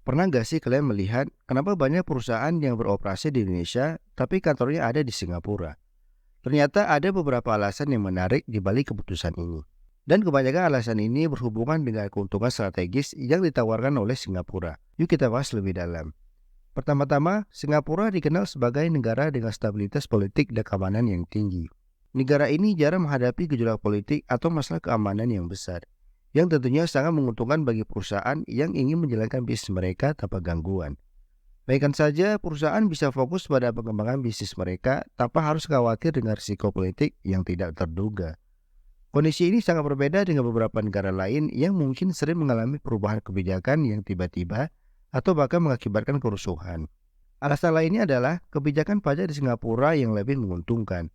Pernah nggak sih kalian melihat kenapa banyak perusahaan yang beroperasi di Indonesia tapi kantornya ada di Singapura? Ternyata ada beberapa alasan yang menarik di balik keputusan ini. Dan kebanyakan alasan ini berhubungan dengan keuntungan strategis yang ditawarkan oleh Singapura. Yuk kita bahas lebih dalam. Pertama-tama, Singapura dikenal sebagai negara dengan stabilitas politik dan keamanan yang tinggi. Negara ini jarang menghadapi gejolak politik atau masalah keamanan yang besar, yang tentunya sangat menguntungkan bagi perusahaan yang ingin menjalankan bisnis mereka tanpa gangguan. Bayangkan saja perusahaan bisa fokus pada pengembangan bisnis mereka tanpa harus khawatir dengan risiko politik yang tidak terduga. Kondisi ini sangat berbeda dengan beberapa negara lain yang mungkin sering mengalami perubahan kebijakan yang tiba-tiba atau bahkan mengakibatkan kerusuhan. Alasan lainnya adalah kebijakan pajak di Singapura yang lebih menguntungkan.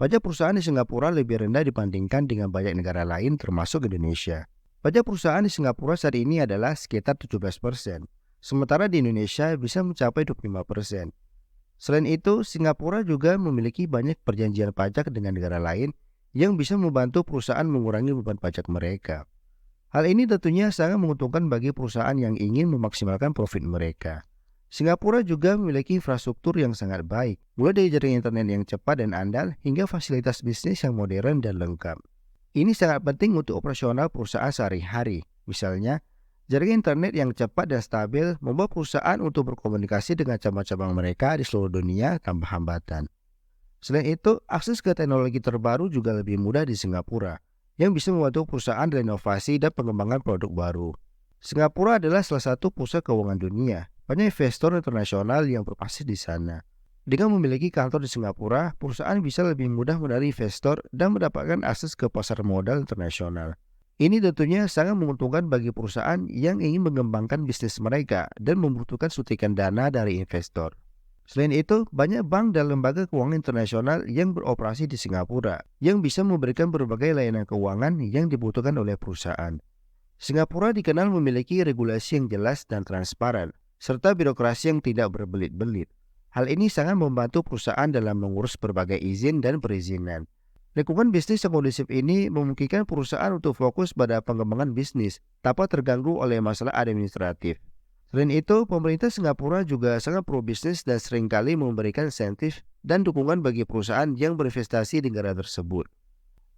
Pajak perusahaan di Singapura lebih rendah dibandingkan dengan banyak negara lain termasuk Indonesia. Pajak perusahaan di Singapura saat ini adalah sekitar 17%, sementara di Indonesia bisa mencapai 25%. Selain itu, Singapura juga memiliki banyak perjanjian pajak dengan negara lain yang bisa membantu perusahaan mengurangi beban pajak mereka. Hal ini tentunya sangat menguntungkan bagi perusahaan yang ingin memaksimalkan profit mereka. Singapura juga memiliki infrastruktur yang sangat baik, mulai dari jaringan internet yang cepat dan andal hingga fasilitas bisnis yang modern dan lengkap. Ini sangat penting untuk operasional perusahaan sehari-hari. Misalnya, jaringan internet yang cepat dan stabil membuat perusahaan untuk berkomunikasi dengan cabang-cabang mereka di seluruh dunia tanpa hambatan. Selain itu, akses ke teknologi terbaru juga lebih mudah di Singapura, yang bisa membantu perusahaan dalam inovasi dan pengembangan produk baru. Singapura adalah salah satu pusat keuangan dunia. Banyak investor internasional yang berbasis di sana. Dengan memiliki kantor di Singapura, perusahaan bisa lebih mudah menarik investor dan mendapatkan akses ke pasar modal internasional. Ini tentunya sangat menguntungkan bagi perusahaan yang ingin mengembangkan bisnis mereka dan membutuhkan suntikan dana dari investor. Selain itu, banyak bank dan lembaga keuangan internasional yang beroperasi di Singapura yang bisa memberikan berbagai layanan keuangan yang dibutuhkan oleh perusahaan. Singapura dikenal memiliki regulasi yang jelas dan transparan, serta birokrasi yang tidak berbelit-belit. Hal ini sangat membantu perusahaan dalam mengurus berbagai izin dan perizinan. Lingkungan bisnis yang kondusif ini memungkinkan perusahaan untuk fokus pada pengembangan bisnis tanpa terganggu oleh masalah administratif. Selain itu, pemerintah Singapura juga sangat pro bisnis dan seringkali memberikan insentif dan dukungan bagi perusahaan yang berinvestasi di negara tersebut.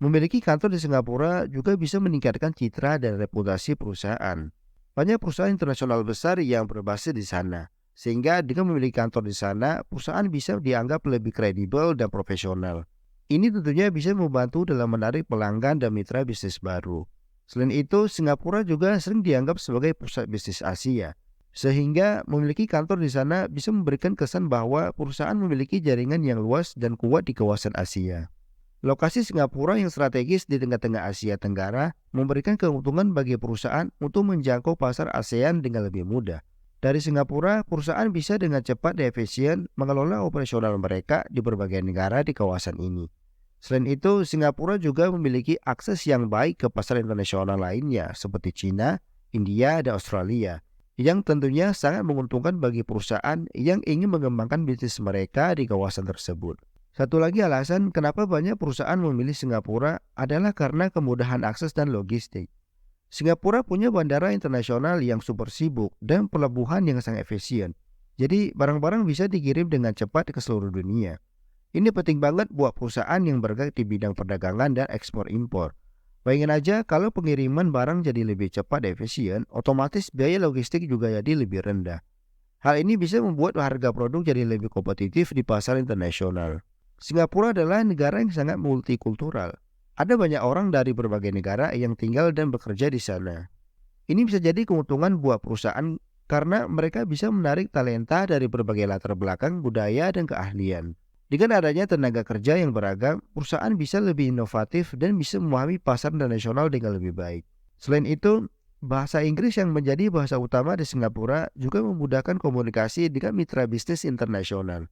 Memiliki kantor di Singapura juga bisa meningkatkan citra dan reputasi perusahaan. Banyak perusahaan internasional besar yang berbasis di sana, sehingga dengan memiliki kantor di sana, perusahaan bisa dianggap lebih kredibel dan profesional. Ini tentunya bisa membantu dalam menarik pelanggan dan mitra bisnis baru. Selain itu, Singapura juga sering dianggap sebagai pusat bisnis Asia, sehingga memiliki kantor di sana bisa memberikan kesan bahwa perusahaan memiliki jaringan yang luas dan kuat di kawasan Asia. Lokasi Singapura yang strategis di tengah-tengah Asia Tenggara memberikan keuntungan bagi perusahaan untuk menjangkau pasar ASEAN dengan lebih mudah. Dari Singapura, perusahaan bisa dengan cepat dan efisien mengelola operasional mereka di berbagai negara di kawasan ini. Selain itu, Singapura juga memiliki akses yang baik ke pasar internasional lainnya seperti China, India, dan Australia, yang tentunya sangat menguntungkan bagi perusahaan yang ingin mengembangkan bisnis mereka di kawasan tersebut. Satu lagi alasan kenapa banyak perusahaan memilih Singapura adalah karena kemudahan akses dan logistik. Singapura punya bandara internasional yang super sibuk dan pelabuhan yang sangat efisien. Jadi barang-barang bisa dikirim dengan cepat ke seluruh dunia. Ini penting banget buat perusahaan yang bergerak di bidang perdagangan dan ekspor impor. Bayangin aja kalau pengiriman barang jadi lebih cepat dan efisien, otomatis biaya logistik juga jadi lebih rendah. Hal ini bisa membuat harga produk jadi lebih kompetitif di pasar internasional. Singapura adalah negara yang sangat multikultural. Ada banyak orang dari berbagai negara yang tinggal dan bekerja di sana. Ini bisa jadi keuntungan buat perusahaan karena mereka bisa menarik talenta dari berbagai latar belakang, budaya, dan keahlian. Dengan adanya tenaga kerja yang beragam, perusahaan bisa lebih inovatif dan bisa memahami pasar internasional dengan lebih baik. Selain itu, bahasa Inggris yang menjadi bahasa utama di Singapura juga memudahkan komunikasi dengan mitra bisnis internasional.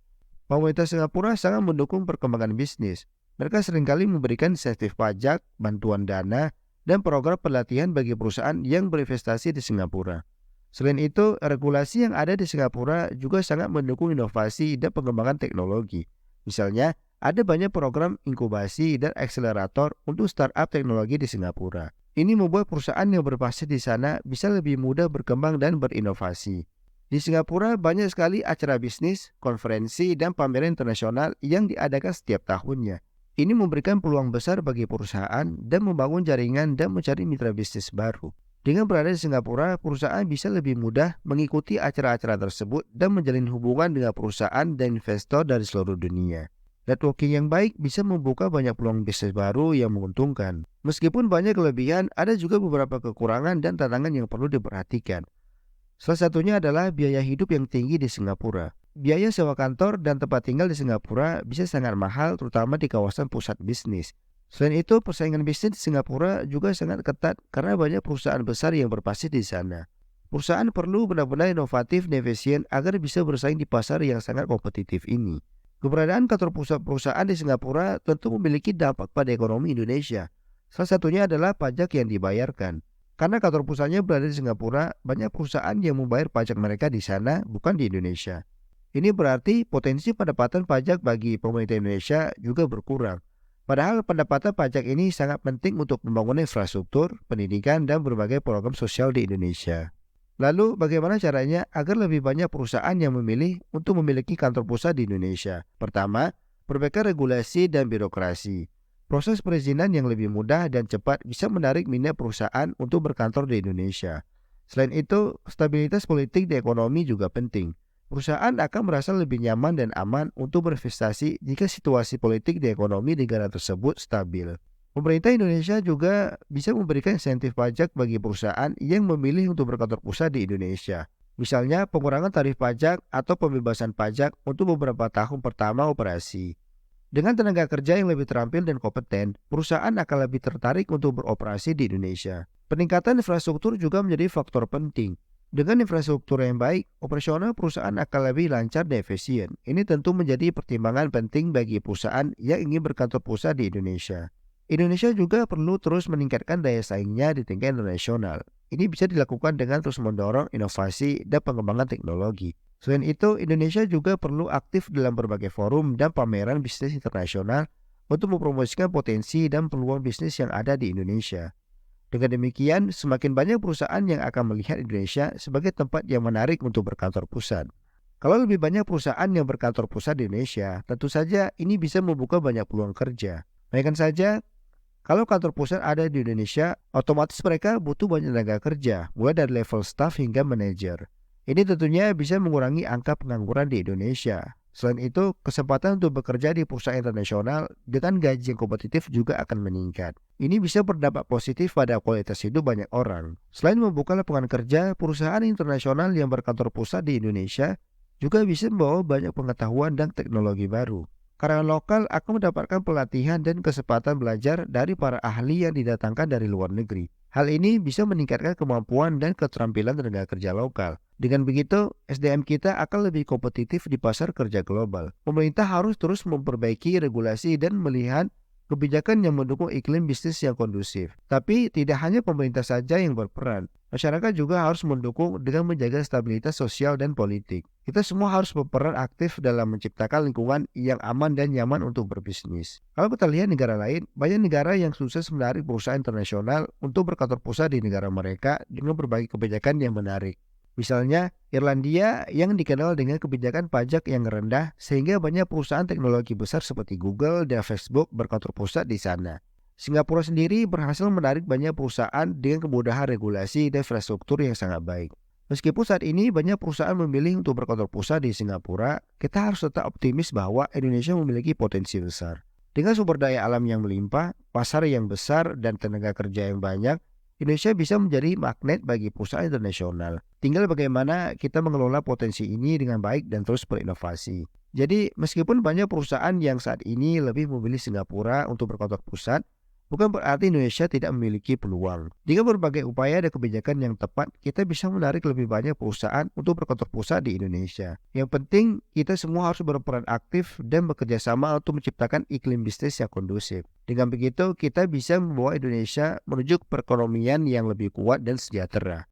Pemerintah Singapura sangat mendukung perkembangan bisnis. Mereka seringkali memberikan insentif pajak, bantuan dana, dan program pelatihan bagi perusahaan yang berinvestasi di Singapura. Selain itu, regulasi yang ada di Singapura juga sangat mendukung inovasi dan pengembangan teknologi. Misalnya, ada banyak program inkubasi dan akselerator untuk startup teknologi di Singapura. Ini membuat perusahaan yang berbasis di sana bisa lebih mudah berkembang dan berinovasi. Di Singapura banyak sekali acara bisnis, konferensi, dan pameran internasional yang diadakan setiap tahunnya. Ini memberikan peluang besar bagi perusahaan dan membangun jaringan dan mencari mitra bisnis baru. Dengan berada di Singapura, perusahaan bisa lebih mudah mengikuti acara-acara tersebut dan menjalin hubungan dengan perusahaan dan investor dari seluruh dunia. Networking yang baik bisa membuka banyak peluang bisnis baru yang menguntungkan. Meskipun banyak kelebihan, ada juga beberapa kekurangan dan tantangan yang perlu diperhatikan. Salah satunya adalah biaya hidup yang tinggi di Singapura. Biaya sewa kantor dan tempat tinggal di Singapura bisa sangat mahal, terutama di kawasan pusat bisnis. Selain itu, persaingan bisnis di Singapura juga sangat ketat karena banyak perusahaan besar yang berbasis di sana. Perusahaan perlu benar-benar inovatif dan efisien agar bisa bersaing di pasar yang sangat kompetitif ini. Keberadaan kantor pusat perusahaan di Singapura tentu memiliki dampak pada ekonomi Indonesia. Salah satunya adalah pajak yang dibayarkan. Karena kantor pusatnya berada di Singapura, banyak perusahaan yang membayar pajak mereka di sana, bukan di Indonesia. Ini berarti potensi pendapatan pajak bagi pemerintah Indonesia juga berkurang. Padahal pendapatan pajak ini sangat penting untuk pembangunan infrastruktur, pendidikan, dan berbagai program sosial di Indonesia. Lalu, bagaimana caranya agar lebih banyak perusahaan yang memilih untuk memiliki kantor pusat di Indonesia? Pertama, perbaikan regulasi dan birokrasi. Proses perizinan yang lebih mudah dan cepat bisa menarik minat perusahaan untuk berkantor di Indonesia. Selain itu, stabilitas politik dan ekonomi juga penting. Perusahaan akan merasa lebih nyaman dan aman untuk berinvestasi jika situasi politik dan ekonomi negara tersebut stabil. Pemerintah Indonesia juga bisa memberikan insentif pajak bagi perusahaan yang memilih untuk berkantor pusat di Indonesia. Misalnya, pengurangan tarif pajak atau pembebasan pajak untuk beberapa tahun pertama operasi. Dengan tenaga kerja yang lebih terampil dan kompeten, perusahaan akan lebih tertarik untuk beroperasi di Indonesia. Peningkatan infrastruktur juga menjadi faktor penting. Dengan infrastruktur yang baik, operasional perusahaan akan lebih lancar dan efisien. Ini tentu menjadi pertimbangan penting bagi perusahaan yang ingin berkantor pusat di Indonesia. Indonesia juga perlu terus meningkatkan daya saingnya di tingkat internasional. Ini bisa dilakukan dengan terus mendorong inovasi dan pengembangan teknologi. Selain itu, Indonesia juga perlu aktif dalam berbagai forum dan pameran bisnis internasional untuk mempromosikan potensi dan peluang bisnis yang ada di Indonesia. Dengan demikian, semakin banyak perusahaan yang akan melihat Indonesia sebagai tempat yang menarik untuk berkantor pusat. Kalau lebih banyak perusahaan yang berkantor pusat di Indonesia, tentu saja ini bisa membuka banyak peluang kerja. Bayangkan saja, kalau kantor pusat ada di Indonesia, otomatis mereka butuh banyak tenaga kerja, mulai dari level staff hingga manajer. Ini tentunya bisa mengurangi angka pengangguran di Indonesia. Selain itu, kesempatan untuk bekerja di perusahaan internasional dengan gaji yang kompetitif juga akan meningkat. Ini bisa berdampak positif pada kualitas hidup banyak orang. Selain membuka lapangan kerja, perusahaan internasional yang berkantor pusat di Indonesia juga bisa membawa banyak pengetahuan dan teknologi baru. Karyawan lokal akan mendapatkan pelatihan dan kesempatan belajar dari para ahli yang didatangkan dari luar negeri. Hal ini bisa meningkatkan kemampuan dan keterampilan tenaga kerja lokal. Dengan begitu, SDM kita akan lebih kompetitif di pasar kerja global. Pemerintah harus terus memperbaiki regulasi dan melihat kebijakan yang mendukung iklim bisnis yang kondusif. Tapi tidak hanya pemerintah saja yang berperan. Masyarakat juga harus mendukung dengan menjaga stabilitas sosial dan politik. Kita semua harus berperan aktif dalam menciptakan lingkungan yang aman dan nyaman untuk berbisnis. Kalau kita lihat negara lain, banyak negara yang sukses menarik perusahaan internasional untuk berkantor pusat di negara mereka dengan berbagai kebijakan yang menarik. Misalnya, Irlandia yang dikenal dengan kebijakan pajak yang rendah sehingga banyak perusahaan teknologi besar seperti Google dan Facebook berkantor pusat di sana. Singapura sendiri berhasil menarik banyak perusahaan dengan kemudahan regulasi dan infrastruktur yang sangat baik. Meskipun saat ini banyak perusahaan memilih untuk berkantor pusat di Singapura, kita harus tetap optimis bahwa Indonesia memiliki potensi besar. Dengan sumber daya alam yang melimpah, pasar yang besar, dan tenaga kerja yang banyak, Indonesia bisa menjadi magnet bagi perusahaan internasional. Tinggal bagaimana kita mengelola potensi ini dengan baik dan terus berinovasi. Jadi, meskipun banyak perusahaan yang saat ini lebih memilih Singapura untuk berkantor pusat, bukan berarti Indonesia tidak memiliki peluang. Dengan berbagai upaya dan kebijakan yang tepat, kita bisa menarik lebih banyak perusahaan untuk berkantor pusat di Indonesia. Yang penting, kita semua harus berperan aktif dan bekerja sama untuk menciptakan iklim bisnis yang kondusif. Dengan begitu, kita bisa membawa Indonesia menuju perekonomian yang lebih kuat dan sejahtera.